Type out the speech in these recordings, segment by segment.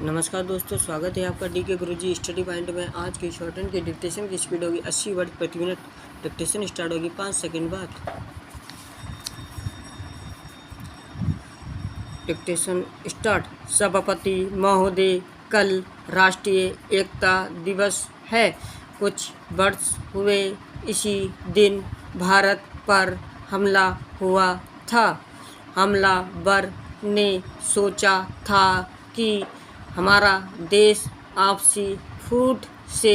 नमस्कार दोस्तों, स्वागत है आपका डी के गुरुजी स्टडी पॉइंट में। आज की शॉर्ट हैंड की डिक्टेशन की स्पीड होगी 80 वर्ड प्रति मिनट। डिक्टेशन स्टार्ट होगी 5 सेकंड बाद। Dictation start. सभापति महोदय, कल राष्ट्रीय एकता दिवस है। कुछ वर्ष हुए इसी दिन भारत पर हमला हुआ था। हमलावर ने सोचा था कि हमारा देश आपसी फूट से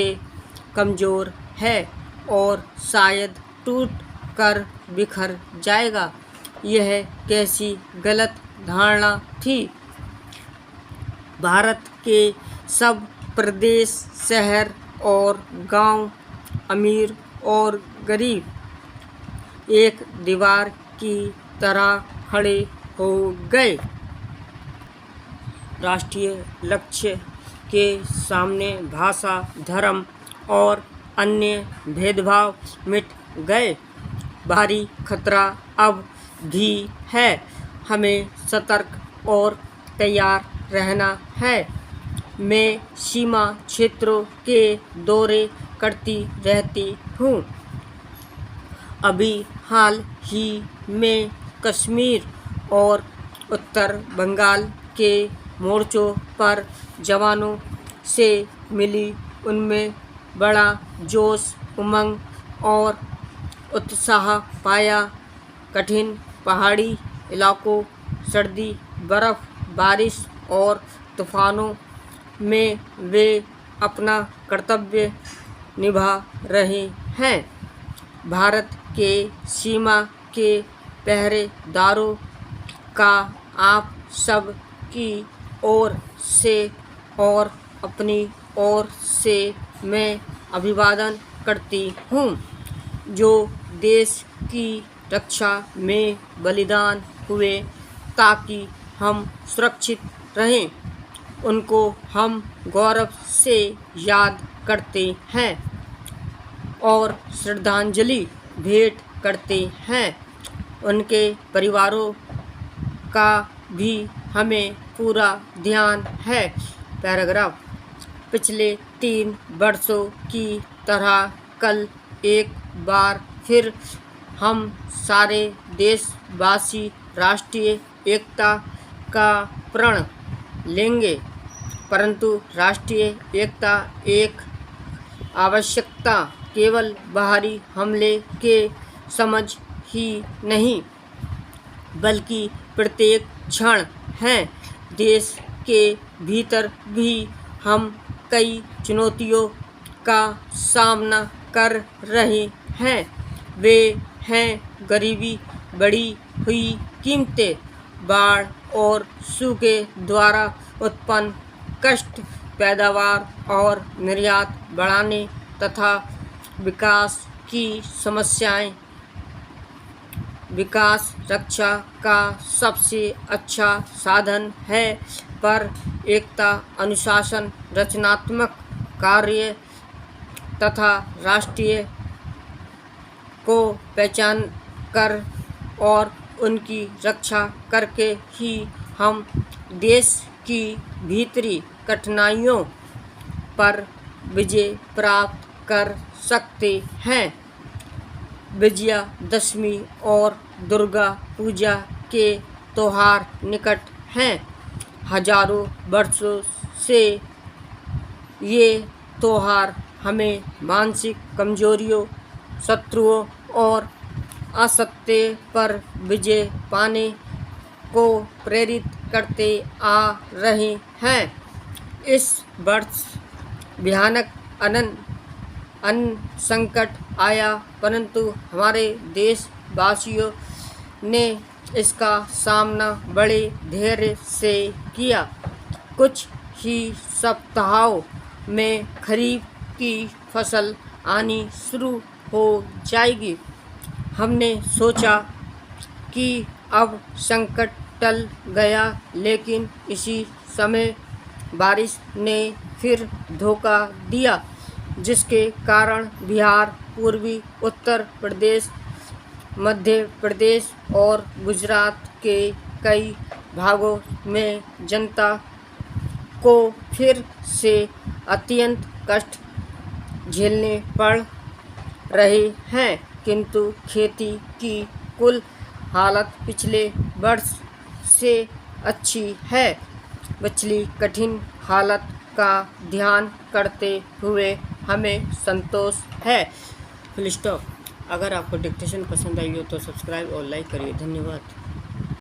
कमज़ोर है और शायद टूट कर बिखर जाएगा। यह कैसी गलत धारणा थी। भारत के सब प्रदेश, शहर और गांव, अमीर और गरीब एक दीवार की तरह खड़े हो गए। राष्ट्रीय लक्ष्य के सामने भाषा, धर्म और अन्य भेदभाव मिट गए। बाहरी खतरा अब भी है, हमें सतर्क और तैयार रहना है। मैं सीमा क्षेत्रों के दौरे करती रहती हूँ। अभी हाल ही में कश्मीर और उत्तर बंगाल के मोर्चों पर जवानों से मिली। उनमें बड़ा जोश, उमंग और उत्साह पाया। कठिन पहाड़ी इलाकों, सर्दी, बर्फ, बारिश और तूफानों में वे अपना कर्तव्य निभा रहे हैं। भारत के सीमा के पहरेदारों का आप सब की ओर से और अपनी ओर से मैं अभिवादन करती हूँ, जो देश की रक्षा में बलिदान हुए ताकि हम सुरक्षित रहें। उनको हम गौरव से याद करते हैं और श्रद्धांजलि भेंट करते हैं। उनके परिवारों का भी हमें पूरा ध्यान है। पैराग्राफ। पिछले 3 वर्षों की तरह कल एक बार फिर हम सारे देशवासी राष्ट्रीय एकता का प्रण लेंगे। परंतु राष्ट्रीय एकता एक आवश्यकता केवल बाहरी हमले के समझ ही नहीं, बल्कि प्रत्येक क्षण है। देश के भीतर भी हम कई चुनौतियों का सामना कर रहे हैं। वे हैं गरीबी, बढ़ी हुई कीमतें, बाढ़ और सूखे द्वारा उत्पन्न कष्ट, पैदावार और निर्यात बढ़ाने तथा विकास की समस्याएं। विकास रक्षा का सबसे अच्छा साधन है, पर एकता, अनुशासन, रचनात्मक कार्य तथा राष्ट्रीय को पहचान कर और उनकी रक्षा करके ही हम देश की भीतरी कठिनाइयों पर विजय प्राप्त कर सकते हैं। विजयादशमी और दुर्गा पूजा के त्योहार निकट हैं। हजारों वर्षों से ये त्योहार हमें मानसिक कमजोरियों, शत्रुओं और असत्य पर विजय पाने को प्रेरित करते आ रहे हैं। इस वर्ष भयानक अन्न संकट आया, परंतु हमारे देशवासियों ने इसका सामना बड़े धैर्य से किया। कुछ ही सप्ताहों में खरीफ की फसल आनी शुरू हो जाएगी। हमने सोचा कि अब संकट टल गया, लेकिन इसी समय बारिश ने फिर धोखा दिया, जिसके कारण बिहार, पूर्वी उत्तर प्रदेश, मध्य प्रदेश और गुजरात के कई भागों में जनता को फिर से अत्यंत कष्ट झेलने पड़ रहे हैं, किंतु खेती की कुल हालत पिछले वर्ष से अच्छी है। पिछली कठिन हालत का ध्यान करते हुए हमें संतोष है। Full stop. अगर आपको डिक्टेशन पसंद आई हो तो सब्सक्राइब और लाइक करिए। धन्यवाद।